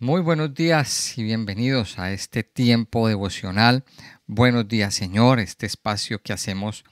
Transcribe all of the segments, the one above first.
Muy buenos días y bienvenidos a este tiempo devocional. Buenos días, Señor, este espacio que hacemos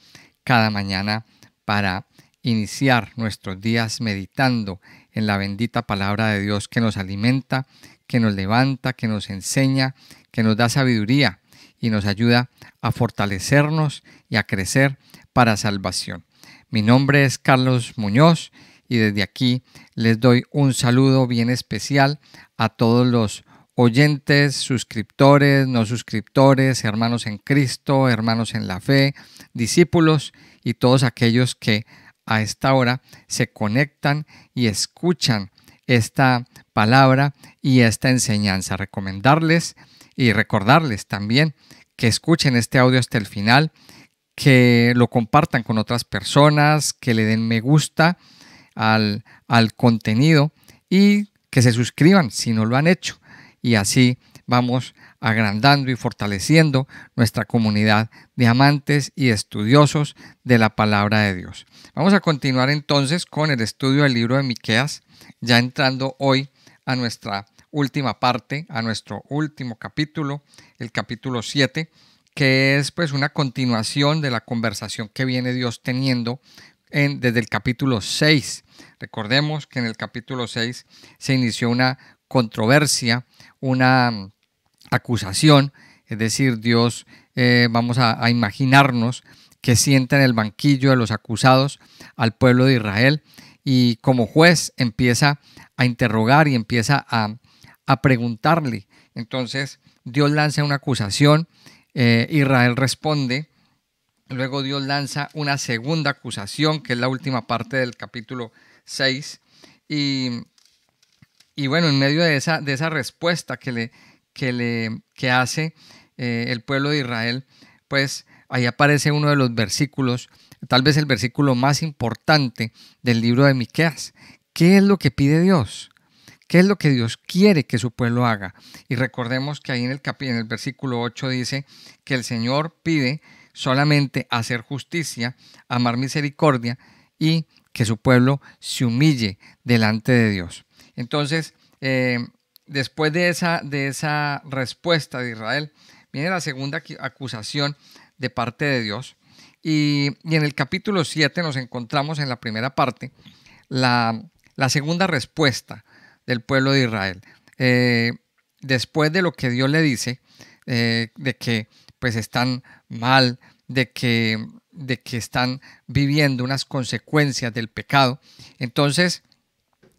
cada mañana para iniciar nuestros días meditando en la bendita palabra de Dios que nos alimenta, que nos levanta, que nos enseña, que nos da sabiduría y nos ayuda a fortalecernos y a crecer para salvación. Mi nombre es Carlos Muñoz y desde aquí les doy un saludo bien especial a todos los oyentes, suscriptores, no suscriptores, hermanos en Cristo, hermanos en la fe, discípulos y todos aquellos que a esta hora se conectan y escuchan esta palabra y esta enseñanza. Recomendarles y recordarles también que escuchen este audio hasta el final, que lo compartan con otras personas, que le den me gusta al contenido y que se suscriban si no lo han hecho. Y así vamos agrandando y fortaleciendo nuestra comunidad de amantes y estudiosos de la palabra de Dios. Vamos a continuar entonces con el estudio del libro de Miqueas, ya entrando hoy a nuestra última parte, a nuestro último capítulo, el capítulo 7, que es pues una continuación de la conversación que viene Dios teniendo desde el capítulo 6. Recordemos que en el capítulo 6 se inició una controversia, una acusación, es decir, Dios, vamos a imaginarnos que sienta en el banquillo de los acusados al pueblo de Israel y como juez empieza a interrogar y empieza a preguntarle. Entonces Dios lanza una acusación, Israel responde. Luego Dios lanza una segunda acusación, que es la última parte del capítulo 6. Y bueno, en medio de esa respuesta que hace el pueblo de Israel, pues ahí aparece uno de los versículos, tal vez el versículo más importante del libro de Miqueas. ¿Qué es lo que pide Dios? ¿Qué es lo que Dios quiere que su pueblo haga? Y recordemos que ahí en el versículo 8 dice que el Señor pide solamente hacer justicia, amar misericordia y que su pueblo se humille delante de Dios. Entonces, después de esa respuesta de Israel, viene la segunda acusación de parte de Dios. Y en el capítulo 7 nos encontramos en la primera parte la segunda respuesta del pueblo de Israel. Después de lo que Dios le dice, de que pues están mal, de que están viviendo unas consecuencias del pecado. Entonces,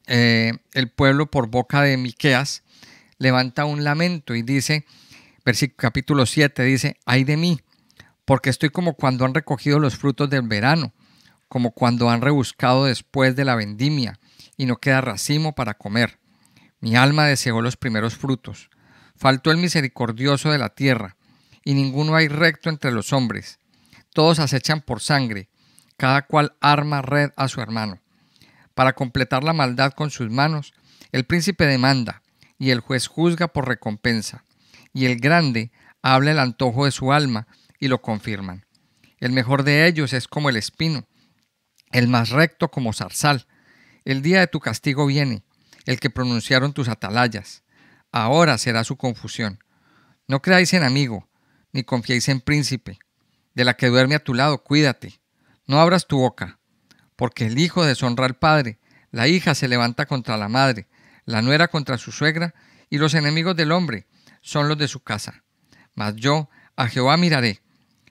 el pueblo por boca de Miqueas levanta un lamento y dice, capítulo 7 dice, ay de mí, porque estoy como cuando han recogido los frutos del verano, como cuando han rebuscado después de la vendimia y no queda racimo para comer. Mi alma deseó los primeros frutos. Faltó el misericordioso de la tierra, y ninguno hay recto entre los hombres. Todos acechan por sangre, cada cual arma red a su hermano. Para completar la maldad con sus manos, el príncipe demanda, y el juez juzga por recompensa, y el grande habla el antojo de su alma, y lo confirman. El mejor de ellos es como el espino, el más recto como zarzal. El día de tu castigo viene, el que pronunciaron tus atalayas. Ahora será su confusión. No creáis en amigo, ni confiéis en príncipe. De la que duerme a tu lado, cuídate. No abras tu boca, porque el hijo deshonra al padre, la hija se levanta contra la madre, la nuera contra su suegra, y los enemigos del hombre son los de su casa. Mas yo a Jehová miraré,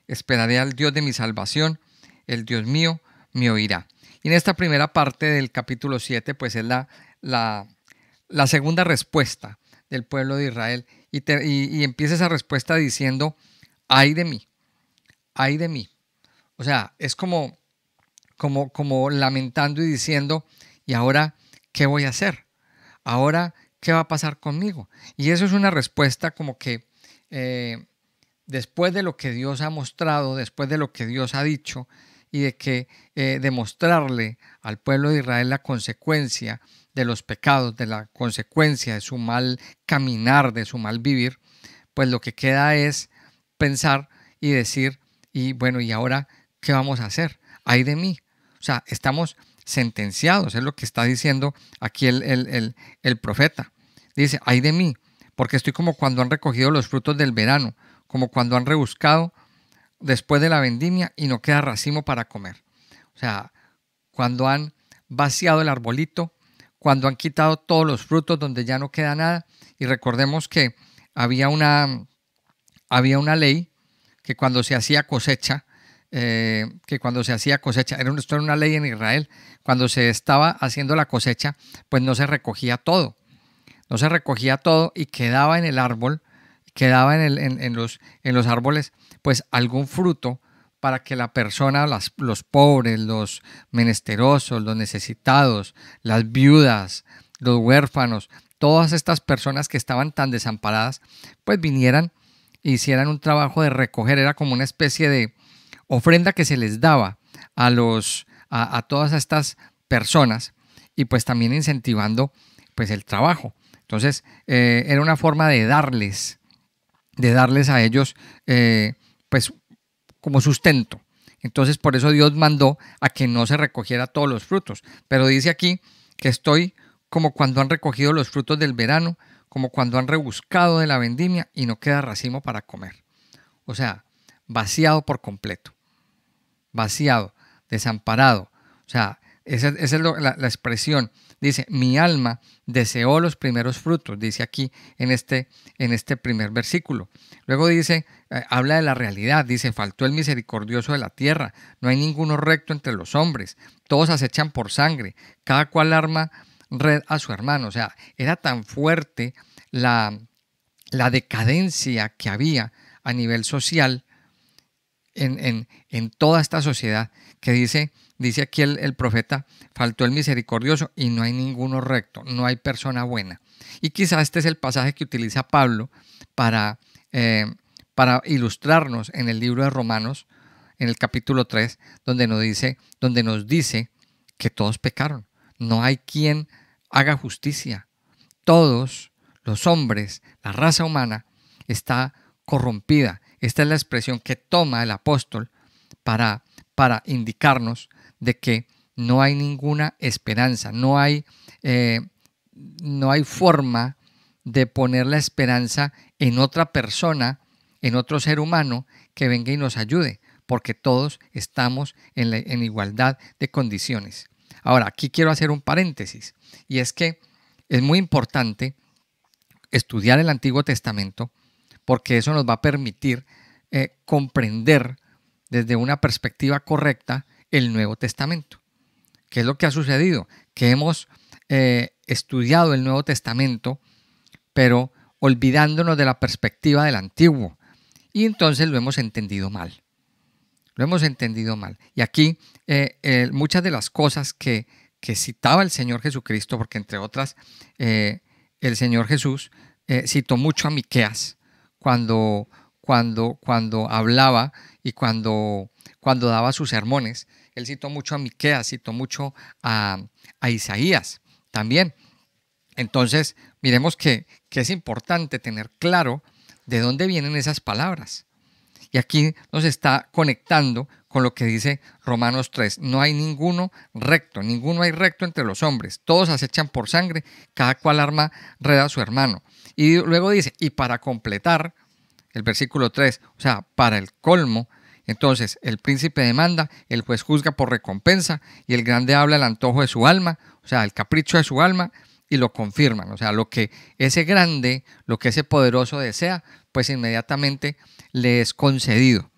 esperaré al Dios de mi salvación, el Dios mío me oirá. Y en esta primera parte del capítulo 7, pues es la segunda respuesta del pueblo de Israel. Y empieza esa respuesta diciendo, ay de mí, ay de mí. O sea, es como lamentando y diciendo, ¿y ahora qué voy a hacer? ¿Ahora qué va a pasar conmigo? Y eso es una respuesta como que después de lo que Dios ha mostrado, después de lo que Dios ha dicho, y de que demostrarle al pueblo de Israel la consecuencia de los pecados, de la consecuencia de su mal caminar, de su mal vivir, pues lo que queda es pensar y decir, y bueno, ¿y ahora qué vamos a hacer? Ay de mí. O sea, estamos sentenciados, es lo que está diciendo aquí el profeta. Dice, ay de mí, porque estoy como cuando han recogido los frutos del verano, como cuando han rebuscado después de la vendimia y no queda racimo para comer. O sea, cuando han vaciado el arbolito, cuando han quitado todos los frutos donde ya no queda nada. Y recordemos que había una ley que cuando se hacía cosecha, esto era una ley en Israel, cuando se estaba haciendo la cosecha, pues no se recogía todo. No se recogía todo y quedaba en el árbol, quedaba en los árboles, pues algún fruto para que la persona, los pobres, los menesterosos, los necesitados, las viudas, los huérfanos, todas estas personas que estaban tan desamparadas, pues vinieran e hicieran un trabajo de recoger. Era como una especie de ofrenda que se les daba a todas estas personas, y pues también incentivando pues el trabajo. Entonces era una forma de darles a ellos pues como sustento. Entonces por eso Dios mandó a que no se recogiera todos los frutos. Pero dice aquí que estoy como cuando han recogido los frutos del verano, como cuando han rebuscado de la vendimia y no queda racimo para comer. O sea, vaciado por completo. Vaciado, desamparado. O sea, esa es la expresión. Dice, mi alma deseó los primeros frutos, dice aquí en este primer versículo. Luego dice, habla de la realidad, dice, faltó el misericordioso de la tierra, no hay ninguno recto entre los hombres, todos acechan por sangre, cada cual arma red a su hermano. O sea, era tan fuerte la decadencia que había a nivel social en toda esta sociedad, que dice aquí el profeta, faltó el misericordioso y no hay ninguno recto, no hay persona buena. Y quizás este es el pasaje que utiliza Pablo para ilustrarnos en el libro de Romanos, en el capítulo 3, donde nos dice que todos pecaron. No hay quien haga justicia. Todos los hombres, la raza humana, está corrompida. Esta es la expresión que toma el apóstol para indicarnos de que no hay ninguna esperanza, no hay forma de poner la esperanza en otra persona, en otro ser humano que venga y nos ayude, porque todos estamos en igualdad de condiciones. Ahora, aquí quiero hacer un paréntesis, y es que es muy importante estudiar el Antiguo Testamento, porque eso nos va a permitir comprender desde una perspectiva correcta el Nuevo Testamento. ¿Qué es lo que ha sucedido? Que hemos estudiado el Nuevo Testamento, pero olvidándonos de la perspectiva del Antiguo, y entonces lo hemos entendido mal. Lo hemos entendido mal. Y aquí muchas de las cosas que citaba el Señor Jesucristo, porque entre otras el Señor Jesús citó mucho a Miqueas cuando hablaba y cuando daba sus sermones. Él citó mucho a Miqueas, citó mucho a Isaías también. Entonces, miremos que es importante tener claro de dónde vienen esas palabras. Y aquí nos está conectando con lo que dice Romanos 3. No hay ninguno recto, ninguno hay recto entre los hombres. Todos acechan por sangre, cada cual arma red a su hermano. Y luego dice, y para completar el versículo 3, o sea, para el colmo, entonces el príncipe demanda, el juez juzga por recompensa y el grande habla el antojo de su alma, o sea, el capricho de su alma, y lo confirman. O sea, lo que ese grande, lo que ese poderoso desea, pues inmediatamente le es concedido.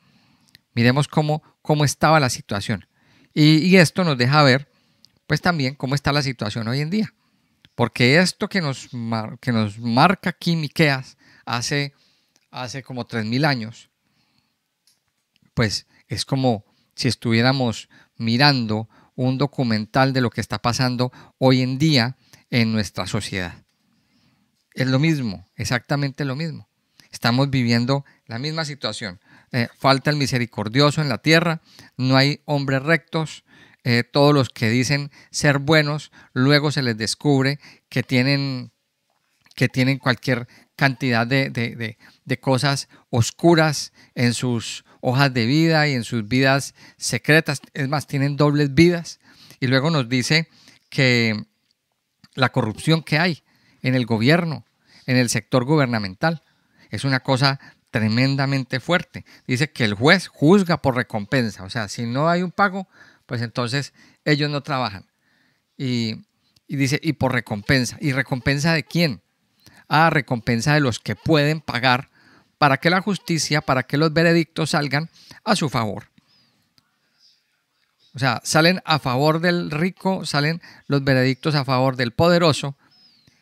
Miremos cómo estaba la situación. Y esto nos deja ver, pues también, cómo está la situación hoy en día. Porque esto que nos marca aquí Miqueas hace como 3000 años, pues es como si estuviéramos mirando un documental de lo que está pasando hoy en día en nuestra sociedad. Es lo mismo, exactamente lo mismo. Estamos viviendo la misma situación. Falta el misericordioso en la tierra, no hay hombres rectos. Todos los que dicen ser buenos, luego se les descubre que tienen cualquier cantidad de cosas oscuras en sus hojas de vida y en sus vidas secretas. Es más, tienen dobles vidas. Y luego nos dice que la corrupción que hay en el gobierno, en el sector gubernamental. Es una cosa tremendamente fuerte. Dice que el juez juzga por recompensa. O sea, si no hay un pago, pues entonces ellos no trabajan. Y, y dice, y por recompensa. ¿Y recompensa de quién? Ah, recompensa de los que pueden pagar para que la justicia, para que los veredictos salgan a su favor. O sea, salen a favor del rico, salen los veredictos a favor del poderoso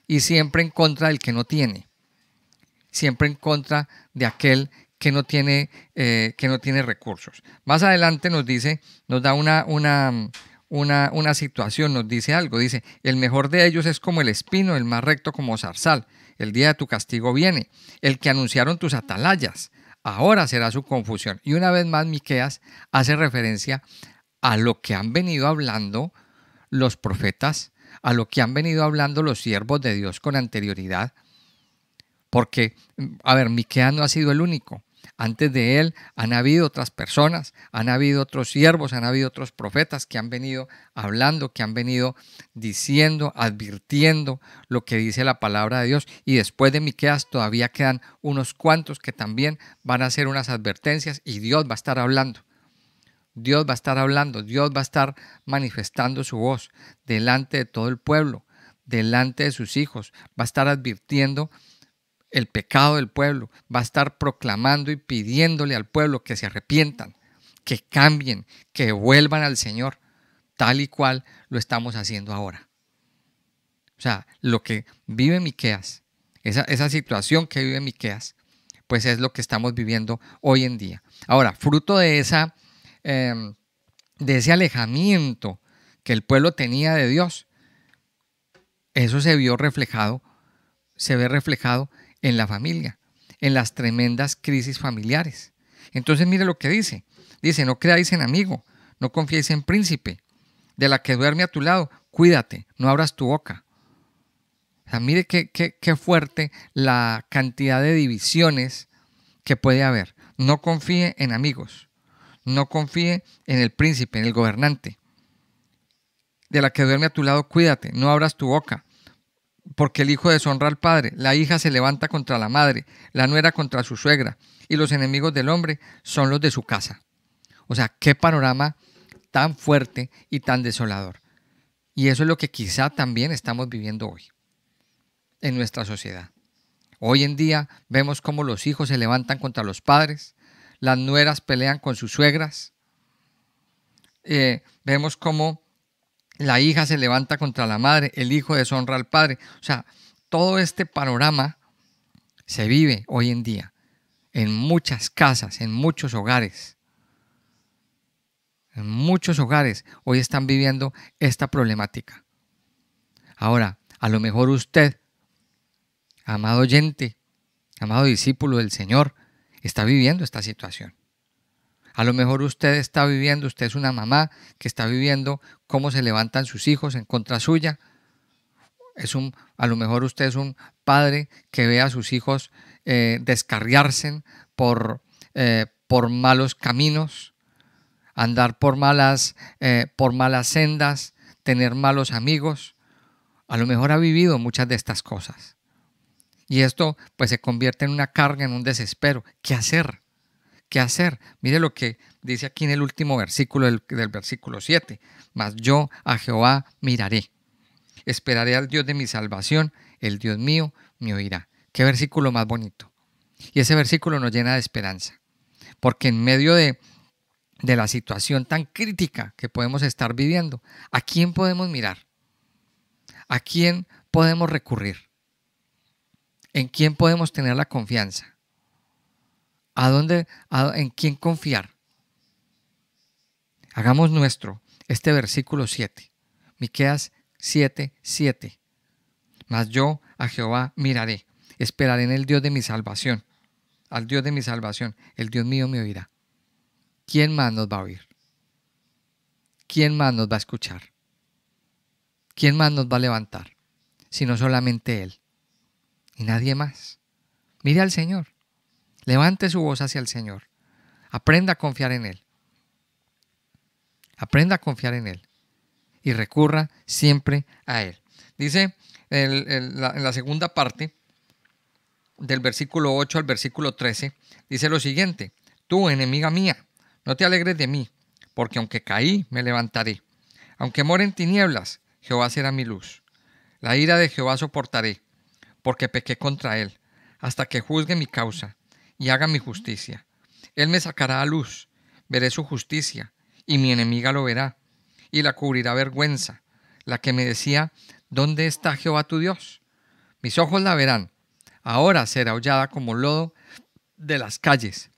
y siempre en contra del que no tiene. Siempre en contra de aquel que no tiene recursos. Más adelante nos dice, nos da una situación, nos dice algo. Dice, el mejor de ellos es como el espino, el más recto como zarzal. El día de tu castigo viene. El que anunciaron tus atalayas, ahora será su confusión. Y una vez más Miqueas hace referencia a lo que han venido hablando los profetas, a lo que han venido hablando los siervos de Dios con anterioridad. Porque, a ver, Miqueas no ha sido el único. Antes de él han habido otras personas, han habido otros siervos, han habido otros profetas que han venido hablando, que han venido diciendo, advirtiendo lo que dice la palabra de Dios. Y después de Miqueas todavía quedan unos cuantos que también van a hacer unas advertencias y Dios va a estar hablando. Dios va a estar hablando, Dios va a estar manifestando su voz delante de todo el pueblo, delante de sus hijos, va a estar advirtiendo el pecado del pueblo, va a estar proclamando y pidiéndole al pueblo que se arrepientan, que cambien, que vuelvan al Señor, tal y cual lo estamos haciendo ahora. O sea, lo que vive Miqueas, esa situación que vive Miqueas, pues es lo que estamos viviendo hoy en día. Ahora, fruto de ese alejamiento que el pueblo tenía de Dios, eso se ve reflejado en la familia, en las tremendas crisis familiares. Entonces mire lo que dice. Dice, no creáis en amigo, no confiéis en príncipe. De la que duerme a tu lado, cuídate, no abras tu boca. O sea, mire qué fuerte la cantidad de divisiones que puede haber. No confíe en amigos, no confíe en el príncipe, en el gobernante. De la que duerme a tu lado, cuídate, no abras tu boca. Porque el hijo deshonra al padre, la hija se levanta contra la madre, la nuera contra su suegra, y los enemigos del hombre son los de su casa. O sea, qué panorama tan fuerte y tan desolador. Y eso es lo que quizá también estamos viviendo hoy en nuestra sociedad. Hoy en día vemos cómo los hijos se levantan contra los padres, las nueras pelean con sus suegras, vemos cómo la hija se levanta contra la madre, el hijo deshonra al padre. O sea, todo este panorama se vive hoy en día en muchas casas, en muchos hogares. En muchos hogares hoy están viviendo esta problemática. Ahora, a lo mejor usted, amado oyente, amado discípulo del Señor, está viviendo esta situación. A lo mejor usted está viviendo, usted es una mamá que está viviendo cómo se levantan sus hijos en contra suya. A lo mejor usted es un padre que ve a sus hijos descarriarse por malos caminos, andar por malas sendas, tener malos amigos. A lo mejor ha vivido muchas de estas cosas. Y esto pues se convierte en una carga, en un desespero. ¿Qué hacer? ¿Qué hacer? Mire lo que dice aquí en el último versículo del versículo 7. Mas yo a Jehová miraré. Esperaré al Dios de mi salvación. El Dios mío me oirá. Qué versículo más bonito. Y ese versículo nos llena de esperanza. Porque en medio de la situación tan crítica que podemos estar viviendo, ¿a quién podemos mirar? ¿A quién podemos recurrir? ¿En quién podemos tener la confianza? ¿En quién confiar? Hagamos nuestro este versículo 7. Miqueas 7:7. Mas yo a Jehová miraré, esperaré en el Dios de mi salvación. Al Dios de mi salvación, el Dios mío me oirá. ¿Quién más nos va a oír? ¿Quién más nos va a escuchar? ¿Quién más nos va a levantar? Sino solamente Él. Y nadie más. Mire al Señor. Levante su voz hacia el Señor. Aprenda a confiar en Él. Aprenda a confiar en Él. Y recurra siempre a Él. Dice en la segunda parte, del versículo 8 al versículo 13, dice lo siguiente: tú, enemiga mía, no te alegres de mí, porque aunque caí, me levantaré. Aunque more en tinieblas, Jehová será mi luz. La ira de Jehová soportaré, porque pequé contra él, hasta que juzgue mi causa y haga mi justicia. Él me sacará a luz, veré su justicia, y mi enemiga lo verá, y la cubrirá vergüenza, la que me decía: ¿dónde está Jehová tu Dios? Mis ojos la verán. Ahora será hollada como lodo de las calles,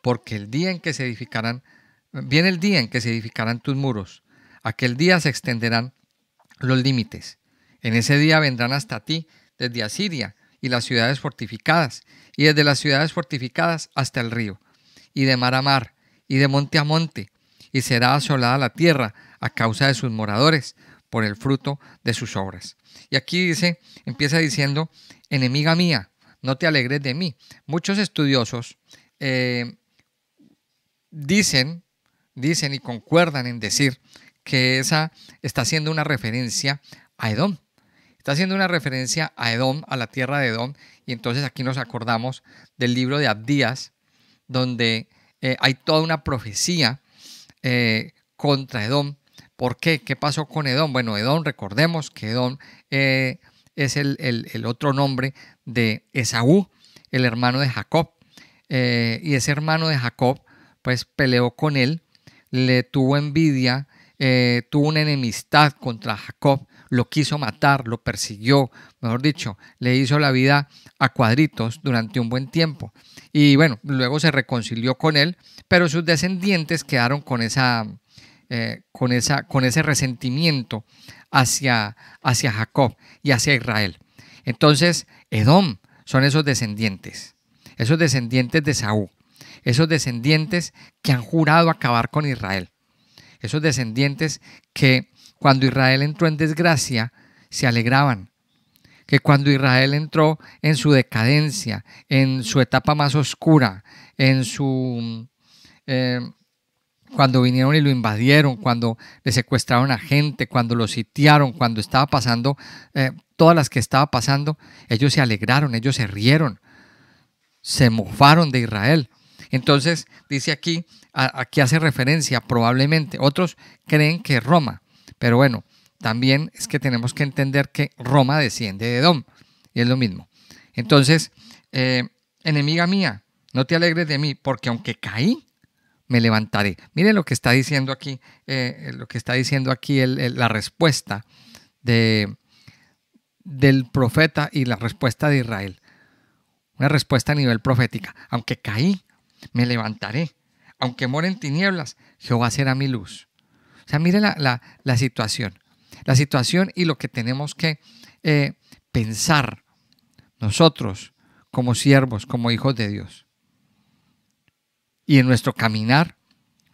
porque el día en que se edificarán, viene el día en que se edificarán tus muros. Aquel día se extenderán los límites. En ese día vendrán hasta ti desde Asiria y las ciudades fortificadas, y desde las ciudades fortificadas hasta el río, y de mar a mar, y de monte a monte, y será asolada la tierra a causa de sus moradores, por el fruto de sus obras. Y aquí dice, empieza diciendo: enemiga mía, no te alegres de mí. Muchos estudiosos dicen y concuerdan en decir que esa está haciendo una referencia a Edom. Está haciendo una referencia a Edom, a la tierra de Edom, y entonces aquí nos acordamos del libro de Abdías, donde hay toda una profecía contra Edom. ¿Por qué? ¿Qué pasó con Edom? Bueno, Edom, recordemos que Edom es el otro nombre de Esaú, el hermano de Jacob. Y ese hermano de Jacob, pues peleó con él, le tuvo envidia, tuvo una enemistad contra Jacob, lo quiso matar, lo persiguió, mejor dicho, le hizo la vida a cuadritos durante un buen tiempo. Y bueno, luego se reconcilió con él, pero sus descendientes quedaron con ese resentimiento hacia Jacob y hacia Israel. Entonces, Edom son esos descendientes de Saúl, esos descendientes que han jurado acabar con Israel, esos descendientes que cuando Israel entró en desgracia se alegraban, que cuando Israel entró en su decadencia, en su etapa más oscura, cuando vinieron y lo invadieron, cuando le secuestraron a gente, cuando lo sitiaron, cuando estaba pasando todas las que estaba pasando, ellos se alegraron, ellos se rieron, se mofaron de Israel. Entonces dice aquí hace referencia probablemente, otros creen que Roma, pero bueno, también es que tenemos que entender que Roma desciende de Edom, y es lo mismo. Entonces, enemiga mía, no te alegres de mí, porque aunque caí, me levantaré. Miren lo que está diciendo aquí, la respuesta del profeta y la respuesta de Israel. Una respuesta a nivel profética. Aunque caí, me levantaré. Aunque more en tinieblas, Jehová será mi luz. O sea, miren la situación. La situación y lo que tenemos que pensar nosotros como siervos, como hijos de Dios. Y en nuestro caminar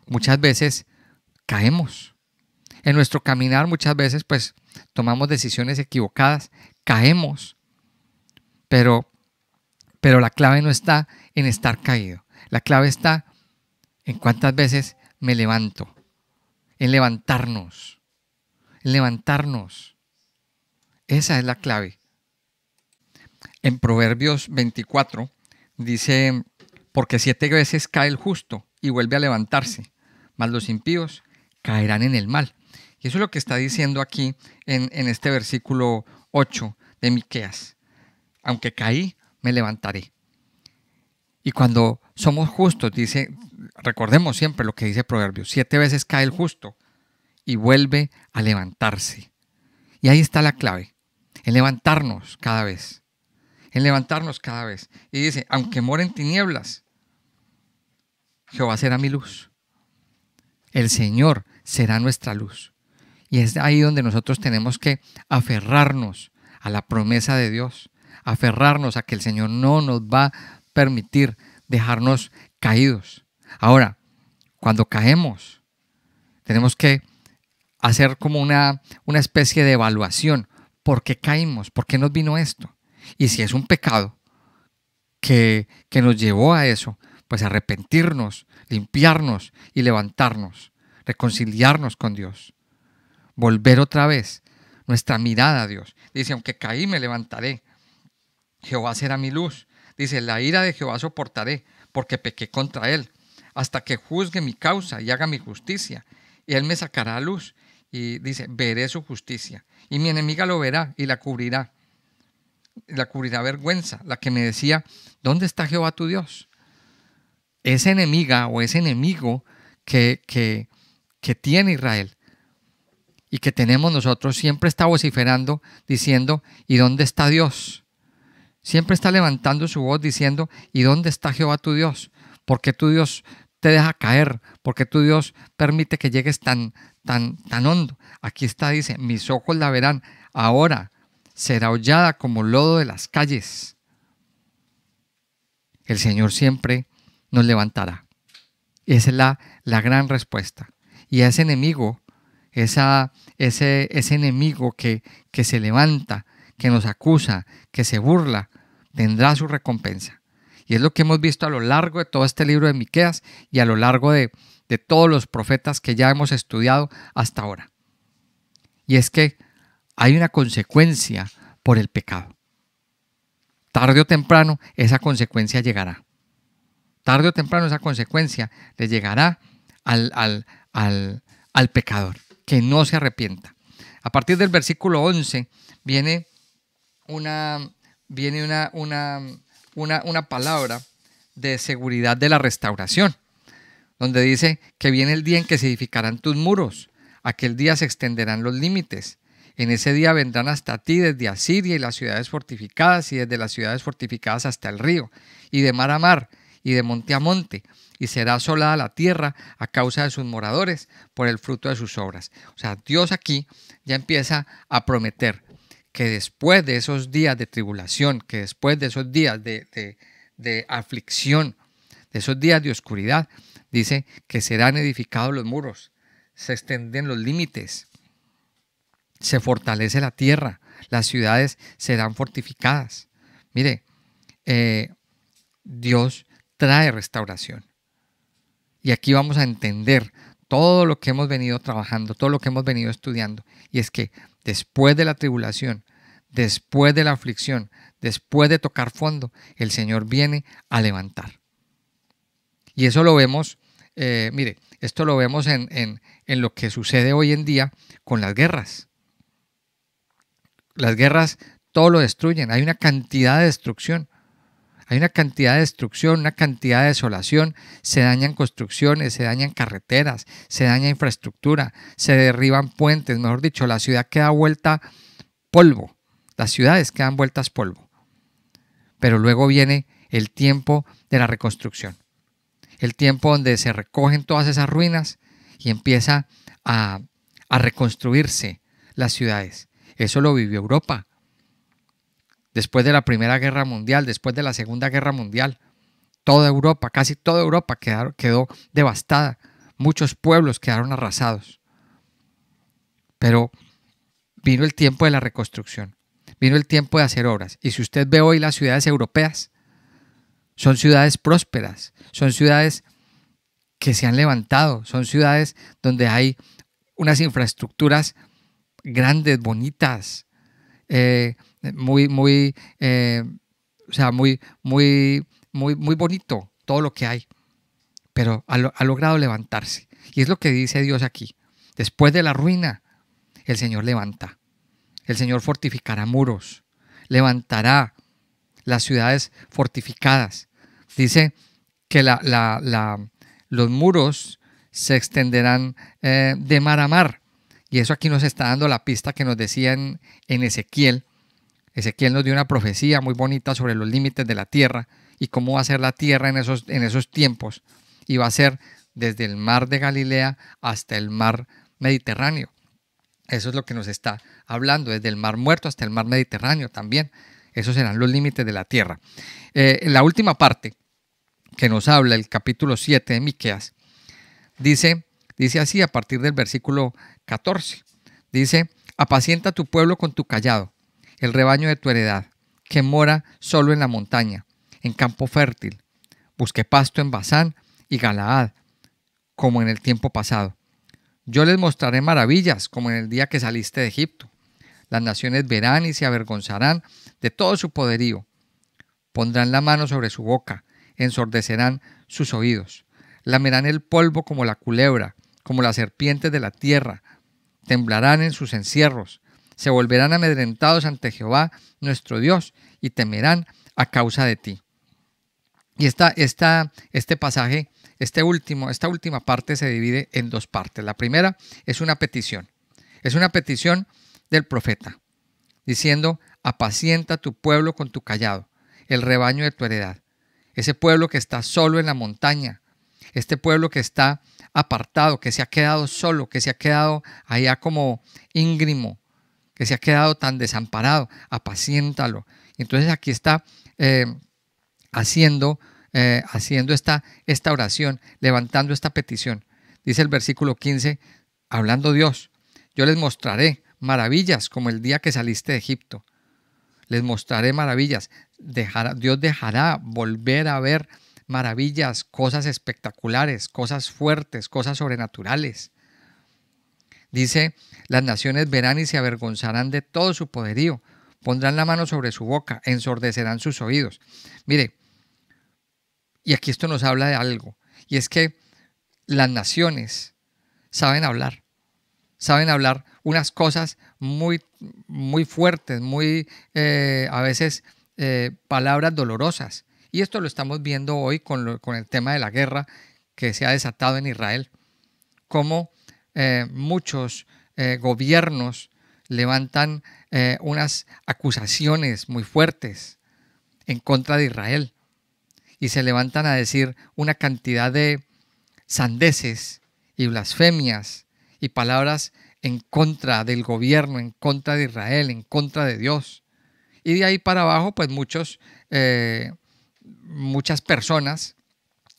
muchas veces caemos. En nuestro caminar muchas veces pues tomamos decisiones equivocadas, caemos. Pero la clave no está en estar caído. La clave está en cuántas veces me levanto. En levantarnos. En levantarnos. Esa es la clave. En Proverbios 24 dice: porque 7 veces cae el justo y vuelve a levantarse, mas los impíos caerán en el mal. Y eso es lo que está diciendo aquí en este versículo 8 de Miqueas. Aunque caí, me levantaré. Y cuando somos justos, dice, recordemos siempre lo que dice Proverbios: 7 veces cae el justo y vuelve a levantarse. Y ahí está la clave, en levantarnos cada vez. En levantarnos cada vez. Y dice: aunque more en tinieblas, Jehová será mi luz. El Señor será nuestra luz. Y es ahí donde nosotros tenemos que aferrarnos a la promesa de Dios, aferrarnos a que el Señor no nos va a permitir dejarnos caídos. Ahora, cuando caemos, tenemos que hacer como una especie de evaluación. ¿Por qué caímos? ¿Por qué nos vino esto? Y si es un pecado que nos llevó a eso, pues arrepentirnos, limpiarnos y levantarnos, reconciliarnos con Dios, volver otra vez, nuestra mirada a Dios. Dice, aunque caí, me levantaré. Jehová será mi luz. Dice, la ira de Jehová soportaré, porque pequé contra él, hasta que juzgue mi causa y haga mi justicia. Y él me sacará a luz. Y dice, veré su justicia. Y mi enemiga lo verá y la cubrirá. La cubrirá vergüenza. La que me decía, ¿dónde está Jehová tu Dios? Esa enemiga o ese enemigo que tiene Israel y que tenemos nosotros, siempre está vociferando, diciendo, ¿y dónde está Dios? Siempre está levantando su voz diciendo, ¿y dónde está Jehová tu Dios? ¿Por qué tu Dios te deja caer? ¿Por qué tu Dios permite que llegues tan hondo? Aquí está, dice, mis ojos la verán, ahora será hollada como lodo de las calles. El Señor siempre nos levantará. Esa es la gran respuesta. Y a ese enemigo, ese enemigo que se levanta, que nos acusa, que se burla, tendrá su recompensa. Y es lo que hemos visto a lo largo de todo este libro de Miqueas y a lo largo de todos los profetas que ya hemos estudiado hasta ahora. Y es que hay una consecuencia por el pecado. Tarde o temprano esa consecuencia llegará. Tarde o temprano esa consecuencia le llegará al pecador, que no se arrepienta. A partir del versículo 11 viene una palabra de seguridad de la restauración, donde dice que viene el día en que se edificarán tus muros, aquel día se extenderán los límites. En ese día vendrán hasta ti desde Asiria y las ciudades fortificadas, y desde las ciudades fortificadas hasta el río, y de mar a mar, y de monte a monte, y será asolada la tierra a causa de sus moradores por el fruto de sus obras. O sea, Dios aquí ya empieza a prometer que después de esos días de tribulación, que después de esos días de aflicción, de esos días de oscuridad, dice que serán edificados los muros, se extienden los límites, se fortalece la tierra, las ciudades serán fortificadas. Mire, Dios trae restauración. Y aquí vamos a entender todo lo que hemos venido trabajando, todo lo que hemos venido estudiando. Y es que después de la tribulación, después de la aflicción, después de tocar fondo, el Señor viene a levantar. Y eso lo vemos, mire, esto lo vemos en lo que sucede hoy en día con las guerras. Las guerras todo lo destruyen, hay una cantidad de destrucción. Hay una cantidad de destrucción, una cantidad de desolación, se dañan construcciones, se dañan carreteras, se daña infraestructura, se derriban puentes, mejor dicho, la ciudad queda vuelta polvo, las ciudades quedan vueltas polvo. Pero luego viene el tiempo de la reconstrucción, el tiempo donde se recogen todas esas ruinas y empieza a reconstruirse las ciudades. Eso lo vivió Europa. Después de la Primera Guerra Mundial, después de la Segunda Guerra Mundial, toda Europa, casi toda Europa quedó devastada. Muchos pueblos quedaron arrasados. Pero vino el tiempo de la reconstrucción, vino el tiempo de hacer obras. Y si usted ve hoy las ciudades europeas, son ciudades prósperas, son ciudades que se han levantado, son ciudades donde hay unas infraestructuras grandes, bonitas, muy bonito todo lo que hay, pero ha logrado levantarse. Y es lo que dice Dios aquí. Después de la ruina, el Señor levanta. El Señor fortificará muros, levantará las ciudades fortificadas. Dice que los muros se extenderán de mar a mar. Y eso aquí nos está dando la pista que nos decía en Ezequiel. Ezequiel nos dio una profecía muy bonita sobre los límites de la tierra y cómo va a ser la tierra en esos tiempos. Y va a ser desde el mar de Galilea hasta el mar Mediterráneo. Eso es lo que nos está hablando, desde el mar Muerto hasta el mar Mediterráneo también. Esos serán los límites de la tierra. La última parte que nos habla, el capítulo 7 de Miqueas, dice así a partir del versículo 14. Dice, apacienta tu pueblo con tu cayado, el rebaño de tu heredad, que mora solo en la montaña, en campo fértil. Busqué pasto en Basán y Galaad, como en el tiempo pasado. Yo les mostraré maravillas, como en el día que saliste de Egipto. Las naciones verán y se avergonzarán de todo su poderío. Pondrán la mano sobre su boca, ensordecerán sus oídos. Lamerán el polvo como la culebra, como las serpientes de la tierra. Temblarán en sus encierros. Se volverán amedrentados ante Jehová, nuestro Dios, y temerán a causa de ti. Y este pasaje, esta última parte se divide en dos partes. La primera es una petición. Es una petición del profeta, diciendo: apacienta tu pueblo con tu callado, el rebaño de tu heredad. Ese pueblo que está solo en la montaña, este pueblo que está apartado, que se ha quedado solo, que se ha quedado allá como íngrimo, que se ha quedado tan desamparado, apaciéntalo. Entonces aquí está haciendo esta oración, levantando esta petición. Dice el versículo 15, hablando Dios: yo les mostraré maravillas como el día que saliste de Egipto. Les mostraré maravillas. Dios dejará volver a ver maravillas, cosas espectaculares, cosas fuertes, cosas sobrenaturales. Dice: las naciones verán y se avergonzarán de todo su poderío. Pondrán la mano sobre su boca, ensordecerán sus oídos. Mire, y aquí esto nos habla de algo, y es que las naciones saben hablar unas cosas muy, muy fuertes, muy a veces palabras dolorosas. Y esto lo estamos viendo hoy con el tema de la guerra que se ha desatado en Israel. Cómo muchos gobiernos levantan unas acusaciones muy fuertes en contra de Israel. Y se levantan a decir una cantidad de sandeces y blasfemias y palabras en contra del gobierno, en contra de Israel, en contra de Dios. Y de ahí para abajo, pues muchas personas,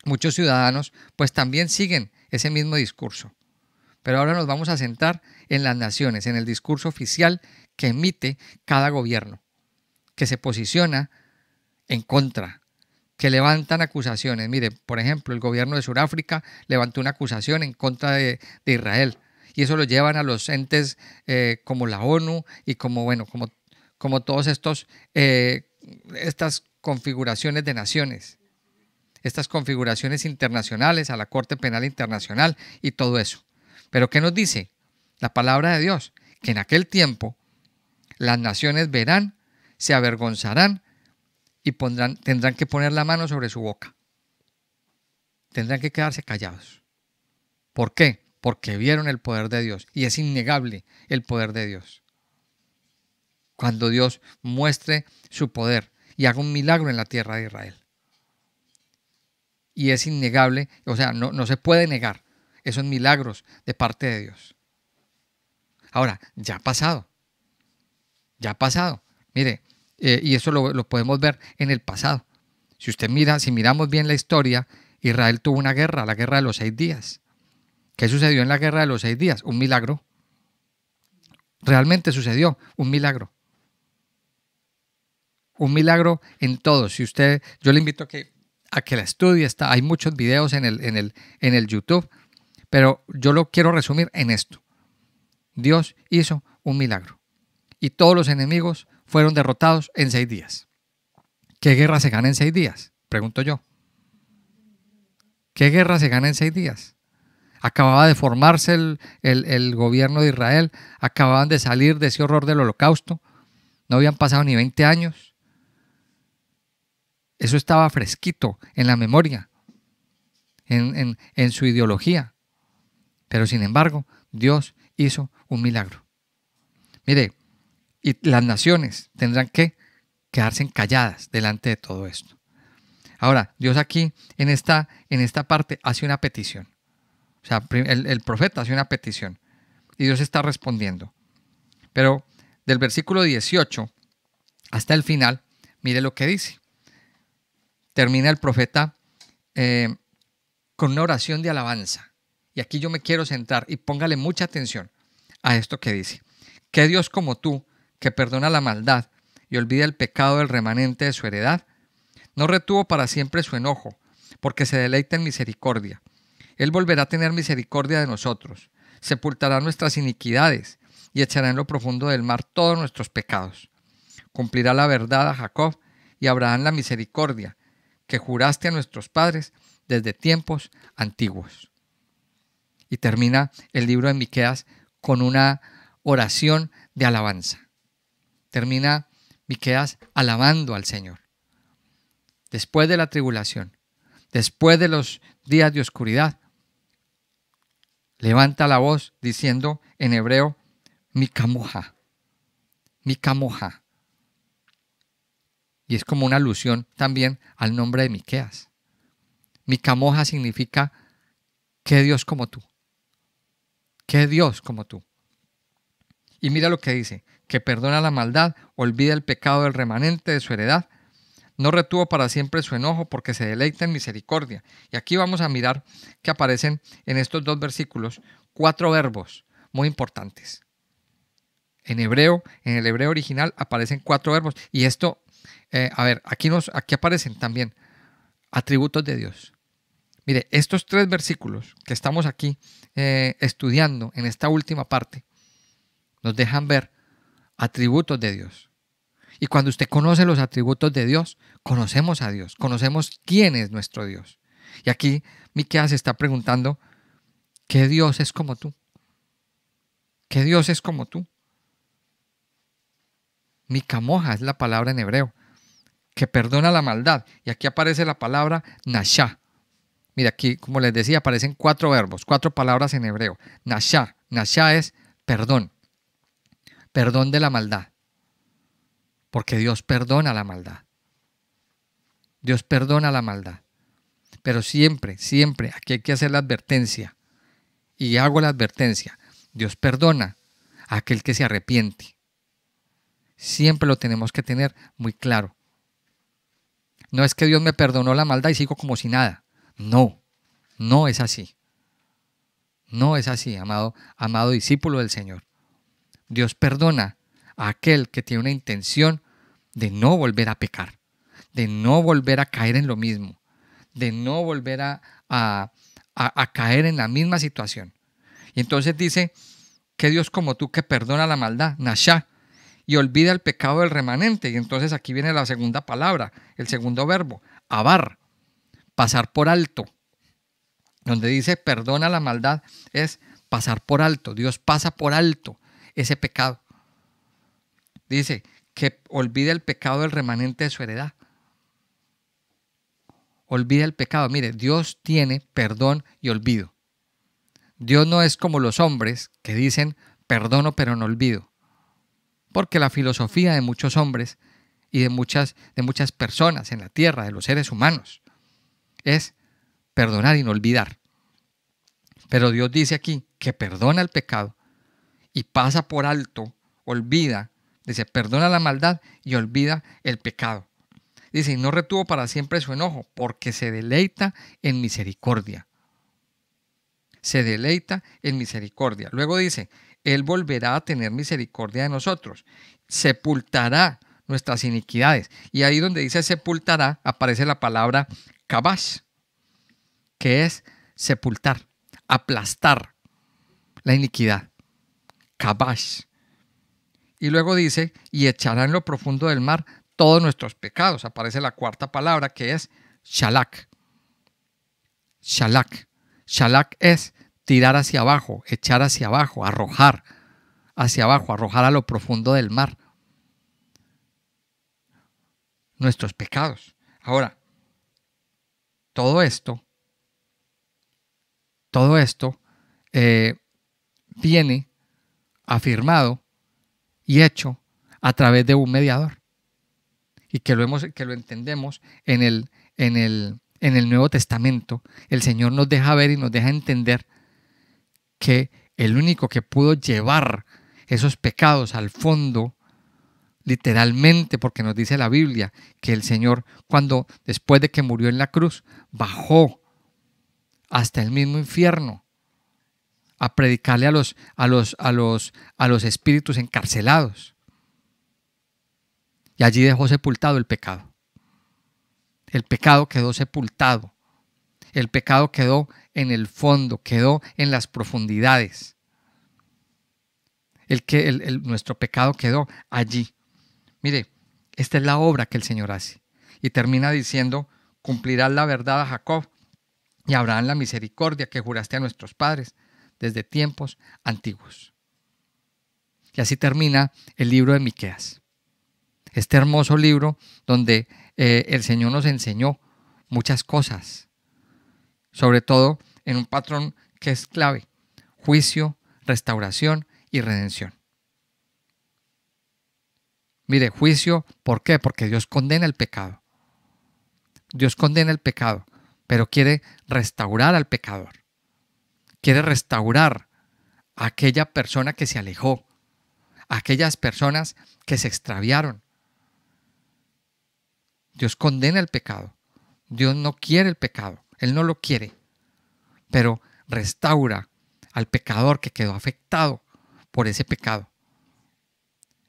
muchos ciudadanos, pues también siguen ese mismo discurso. Pero ahora nos vamos a centrar en las naciones, en el discurso oficial que emite cada gobierno, que se posiciona en contra, que levantan acusaciones. Mire, por ejemplo, el gobierno de Sudáfrica levantó una acusación en contra de Israel. Y eso lo llevan a los entes como la ONU y como todos estas configuraciones de naciones, estas configuraciones internacionales, a la Corte Penal Internacional y todo eso. Pero ¿qué nos dice la palabra de Dios? Que en aquel tiempo las naciones verán, se avergonzarán y tendrán que poner la mano sobre su boca. Tendrán que quedarse callados. ¿Por qué? Porque vieron el poder de Dios, y es innegable el poder de Dios. Cuando Dios muestre su poder y haga un milagro en la tierra de Israel. Y es innegable, o sea, no se puede negar esos milagros de parte de Dios. Ahora, ya ha pasado. Mire, y eso lo podemos ver en el pasado. Si miramos bien la historia, Israel tuvo una guerra, la guerra de los 6 días. ¿Qué sucedió en la guerra de los 6 días? Un milagro. Realmente sucedió un milagro. Un milagro en todo. Yo le invito a que la estudie. Hay muchos videos en el YouTube, pero yo lo quiero resumir en esto. Dios hizo un milagro y todos los enemigos fueron derrotados en 6 días. ¿Qué guerra se gana en 6 días? Pregunto yo. ¿Qué guerra se gana en 6 días? Acababa de formarse el gobierno de Israel, acababan de salir de ese horror del holocausto, no habían pasado ni 20 años. Eso estaba fresquito en la memoria, en su ideología. Pero sin embargo, Dios hizo un milagro. Mire, y las naciones tendrán que quedarse calladas delante de todo esto. Ahora, Dios aquí en esta parte hace una petición. O sea, el profeta hace una petición y Dios está respondiendo. Pero del versículo 18 hasta el final, mire lo que dice. Termina el profeta con una oración de alabanza. Y aquí yo me quiero centrar y póngale mucha atención a esto que dice. ¿Qué Dios como tú, que perdona la maldad y olvida el pecado del remanente de su heredad, no retuvo para siempre su enojo, porque se deleita en misericordia? Él volverá a tener misericordia de nosotros, sepultará nuestras iniquidades y echará en lo profundo del mar todos nuestros pecados. Cumplirá la verdad a Jacob y a Abraham la misericordia, que juraste a nuestros padres desde tiempos antiguos. Y termina el libro de Miqueas con una oración de alabanza. Termina Miqueas alabando al Señor. Después de la tribulación, después de los días de oscuridad, levanta la voz diciendo en hebreo, Mikamoja, Mikamoja. Y es como una alusión también al nombre de Miqueas. Mikamoja significa ¿qué Dios como tú? ¿Qué Dios como tú? Y mira lo que dice, que perdona la maldad, olvida el pecado del remanente de su heredad, no retuvo para siempre su enojo porque se deleita en misericordia. Y aquí vamos a mirar que aparecen en estos dos versículos 4 verbos muy importantes. En hebreo, en el hebreo original aparecen 4 verbos. Y esto, aquí aparecen también atributos de Dios. Mire, estos 3 versículos que estamos aquí estudiando en esta última parte, nos dejan ver atributos de Dios. Y cuando usted conoce los atributos de Dios, conocemos a Dios, conocemos quién es nuestro Dios. Y aquí Miqueas está preguntando, ¿qué Dios es como tú? ¿Qué Dios es como tú? Mikamoja es la palabra en hebreo, que perdona la maldad. Y aquí aparece la palabra Nashá. Mira, aquí, como les decía, aparecen 4 verbos, 4 palabras en hebreo. Nashá. Nashá es perdón. Perdón de la maldad. Porque Dios perdona la maldad. Dios perdona la maldad. Pero siempre, siempre, aquí hay que hacer la advertencia. Y hago la advertencia. Dios perdona a aquel que se arrepiente. Siempre lo tenemos que tener muy claro. No es que Dios me perdonó la maldad y sigo como si nada. No, no es así. No es así, amado discípulo del Señor. Dios perdona a aquel que tiene una intención de no volver a pecar, de no volver a caer en lo mismo, de no volver a caer en la misma situación. Y entonces dice que Dios como tú que perdona la maldad, Nashá, y olvida el pecado del remanente. Y entonces aquí viene la segunda palabra, el segundo verbo, abar, pasar por alto. Donde dice perdona la maldad es pasar por alto. Dios pasa por alto ese pecado. Dice que olvida el pecado del remanente de su heredad. Olvida el pecado. Mire, Dios tiene perdón y olvido. Dios no es como los hombres que dicen perdono pero no olvido. Porque la filosofía de muchos hombres y de muchas personas en la tierra, de los seres humanos, es perdonar y no olvidar. Pero Dios dice aquí que perdona el pecado y pasa por alto, olvida, dice, perdona la maldad y olvida el pecado. Dice, y no retuvo para siempre su enojo, porque se deleita en misericordia. Se deleita en misericordia. Luego dice, Él volverá a tener misericordia de nosotros, sepultará nuestras iniquidades. Y ahí donde dice sepultará, aparece la palabra kabash, que es sepultar, aplastar la iniquidad. Kabash. Y luego dice, y echará en lo profundo del mar todos nuestros pecados. Aparece la cuarta palabra que es shalak. Shalak. Shalak es tirar hacia abajo, echar hacia abajo, arrojar hacia abajo, arrojar a lo profundo del mar nuestros pecados. Ahora, todo esto viene afirmado y hecho a través de un mediador. Y que lo entendemos en el Nuevo Testamento. El Señor nos deja ver y nos deja entender que el único que pudo llevar esos pecados al fondo, literalmente, porque nos dice la Biblia que el Señor, después de que murió en la cruz, bajó hasta el mismo infierno a predicarle a los espíritus encarcelados. Y allí dejó sepultado el pecado. El pecado quedó sepultado. El pecado quedó en el fondo, quedó en las profundidades. Nuestro pecado quedó allí. Mire, esta es la obra que el Señor hace. Y termina diciendo, cumplirás la verdad a Jacob y Abraham la misericordia que juraste a nuestros padres desde tiempos antiguos. Y así termina el libro de Miqueas. Este hermoso libro donde el Señor nos enseñó muchas cosas, sobre todo en un patrón que es clave: juicio, restauración y redención. Mire, juicio, ¿por qué? Porque Dios condena el pecado. Dios condena el pecado, pero quiere restaurar al pecador. Quiere restaurar a aquella persona que se alejó, a aquellas personas que se extraviaron. Dios condena el pecado. Dios no quiere el pecado. Él no lo quiere. Pero restaura al pecador que quedó afectado por ese pecado.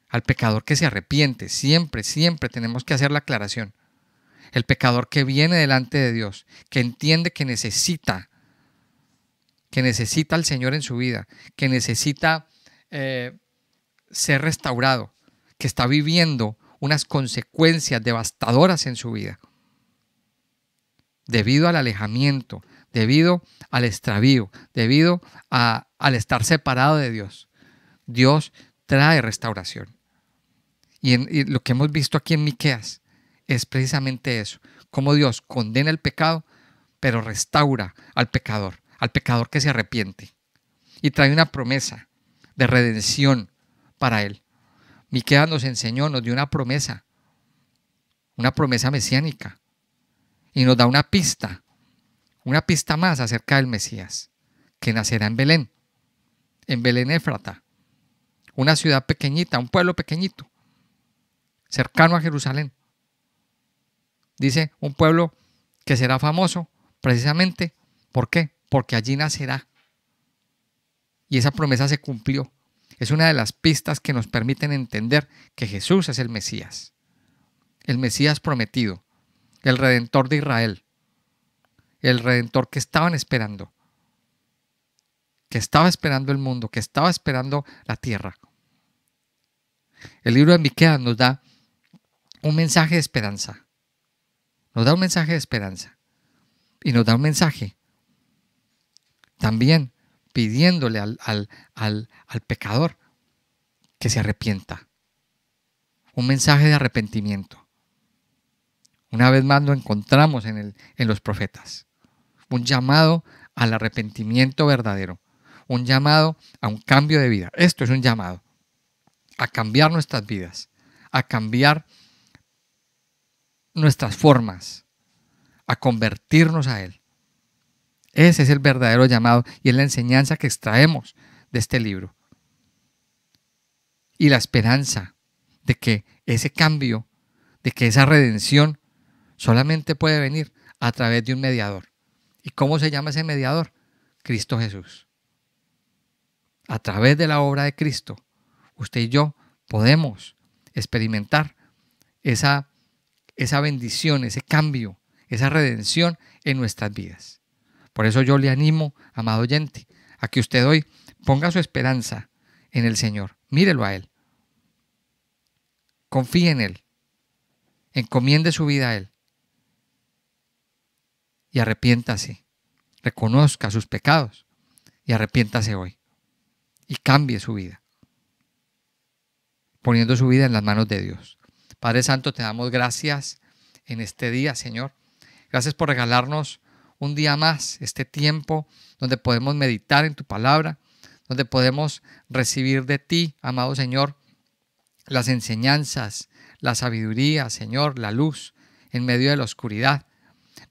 Al pecador que se arrepiente. Siempre, siempre tenemos que hacer la aclaración. El pecador que viene delante de Dios, que entiende que necesita al Señor en su vida, que necesita ser restaurado, que está viviendo unas consecuencias devastadoras en su vida, debido al alejamiento, debido al extravío, debido al estar separado de Dios. Dios trae restauración. Y lo que hemos visto aquí en Miqueas es precisamente eso, cómo Dios condena el pecado, pero restaura al pecador que se arrepiente, y trae una promesa de redención para él. Miqueas nos enseñó, nos dio una promesa mesiánica, y nos da una pista más acerca del Mesías, que nacerá en Belén Éfrata, una ciudad pequeñita, un pueblo pequeñito, cercano a Jerusalén. Dice, un pueblo que será famoso precisamente, ¿por qué? Porque allí nacerá. Y esa promesa se cumplió. Es una de las pistas que nos permiten entender que Jesús es el Mesías prometido, el Redentor de Israel, el Redentor que estaban esperando, que estaba esperando el mundo, que estaba esperando la tierra. El libro de Miqueas nos da un mensaje de esperanza. Nos da un mensaje de esperanza. Y nos da un mensaje también pidiéndole al pecador que se arrepienta. Un mensaje de arrepentimiento. Una vez más lo encontramos en los profetas. Un llamado al arrepentimiento verdadero. Un llamado a un cambio de vida. Esto es un llamado a cambiar nuestras vidas, a cambiar nuestras formas, a convertirnos a Él. Ese es el verdadero llamado y es la enseñanza que extraemos de este libro. Y la esperanza de que ese cambio, de que esa redención solamente puede venir a través de un mediador. ¿Y cómo se llama ese mediador? Cristo Jesús. A través de la obra de Cristo, usted y yo podemos experimentar esa bendición, ese cambio, esa redención en nuestras vidas. Por eso yo le animo, amado oyente, a que usted hoy ponga su esperanza en el Señor. Mírelo a Él. Confíe en Él. Encomiende su vida a Él. Y arrepiéntase. Reconozca sus pecados y arrepiéntase hoy. Y cambie su vida, poniendo su vida en las manos de Dios. Padre Santo, te damos gracias en este día, Señor. Gracias por regalarnos un día más, este tiempo donde podemos meditar en tu palabra, donde podemos recibir de ti, amado Señor, las enseñanzas, la sabiduría, Señor, la luz en medio de la oscuridad.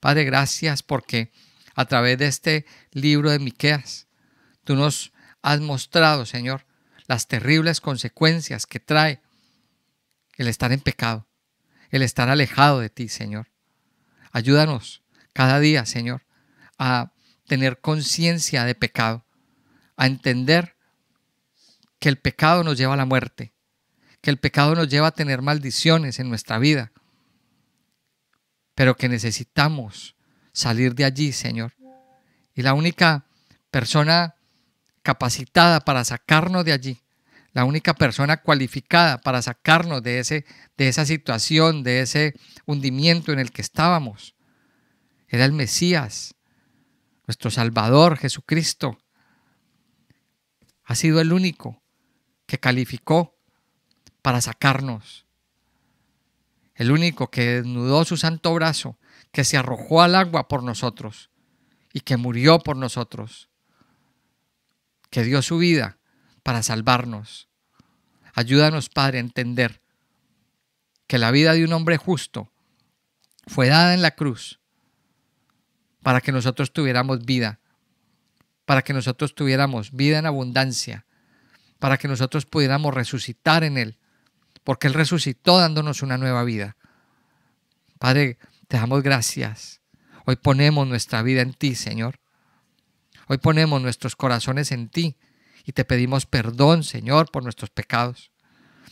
Padre, gracias porque a través de este libro de Miqueas, tú nos has mostrado, Señor, las terribles consecuencias que trae el estar en pecado, el estar alejado de ti, Señor. Ayúdanos cada día, Señor, a tener conciencia de pecado, a entender que el pecado nos lleva a la muerte, que el pecado nos lleva a tener maldiciones en nuestra vida, pero que necesitamos salir de allí, Señor. Y la única persona capacitada para sacarnos de allí, la única persona cualificada para sacarnos de esa situación, de ese hundimiento en el que estábamos. Era el Mesías, nuestro Salvador, Jesucristo. Ha sido el único que calificó para sacarnos. El único que desnudó su santo brazo, que se arrojó al agua por nosotros y que murió por nosotros, que dio su vida para salvarnos. Ayúdanos, Padre, a entender que la vida de un hombre justo fue dada en la cruz para que nosotros tuviéramos vida, para que nosotros tuviéramos vida en abundancia, para que nosotros pudiéramos resucitar en Él, porque Él resucitó dándonos una nueva vida. Padre, te damos gracias. Hoy ponemos nuestra vida en ti, Señor. Hoy ponemos nuestros corazones en ti y te pedimos perdón, Señor, por nuestros pecados.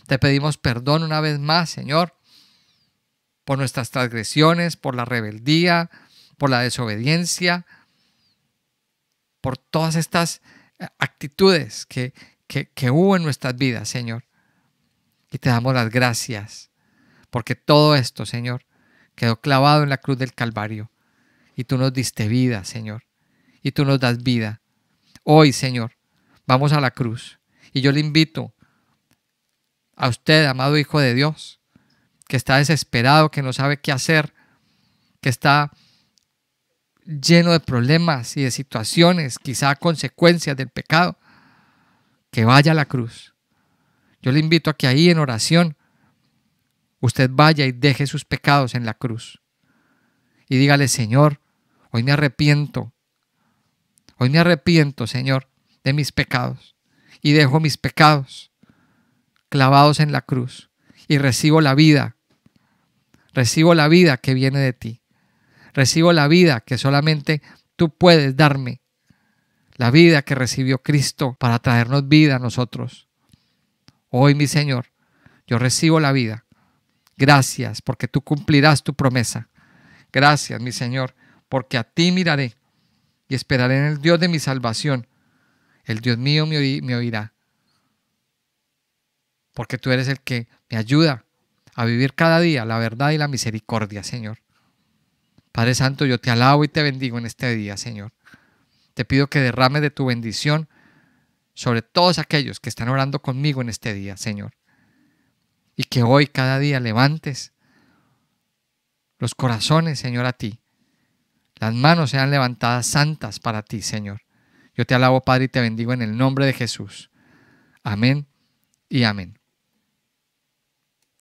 Te pedimos perdón una vez más, Señor, por nuestras transgresiones, por la rebeldía, por la desobediencia, por todas estas actitudes que hubo en nuestras vidas, Señor. Y te damos las gracias, porque todo esto, Señor, quedó clavado en la cruz del Calvario. Y tú nos diste vida, Señor. Y tú nos das vida. Hoy, Señor, vamos a la cruz. Y yo le invito a usted, amado Hijo de Dios, que está desesperado, que no sabe qué hacer, que está lleno de problemas y de situaciones, quizá consecuencias del pecado, que vaya a la cruz. Yo le invito a que ahí en oración usted vaya y deje sus pecados en la cruz. Y dígale: Señor, hoy me arrepiento. Hoy me arrepiento, Señor, de mis pecados. Y dejo mis pecados clavados en la cruz. Y recibo la vida. Recibo la vida que viene de ti. Recibo la vida que solamente tú puedes darme. La vida que recibió Cristo para traernos vida a nosotros. Hoy, mi Señor, yo recibo la vida. Gracias porque tú cumplirás tu promesa. Gracias, mi Señor, porque a ti miraré y esperaré en el Dios de mi salvación. El Dios mío me oirá. Porque tú eres el que me ayuda a vivir cada día la verdad y la misericordia, Señor. Padre Santo, yo te alabo y te bendigo en este día, Señor. Te pido que derrames de tu bendición sobre todos aquellos que están orando conmigo en este día, Señor. Y que hoy, cada día, levantes los corazones, Señor, a ti. Las manos sean levantadas santas para ti, Señor. Yo te alabo, Padre, y te bendigo en el nombre de Jesús. Amén y amén.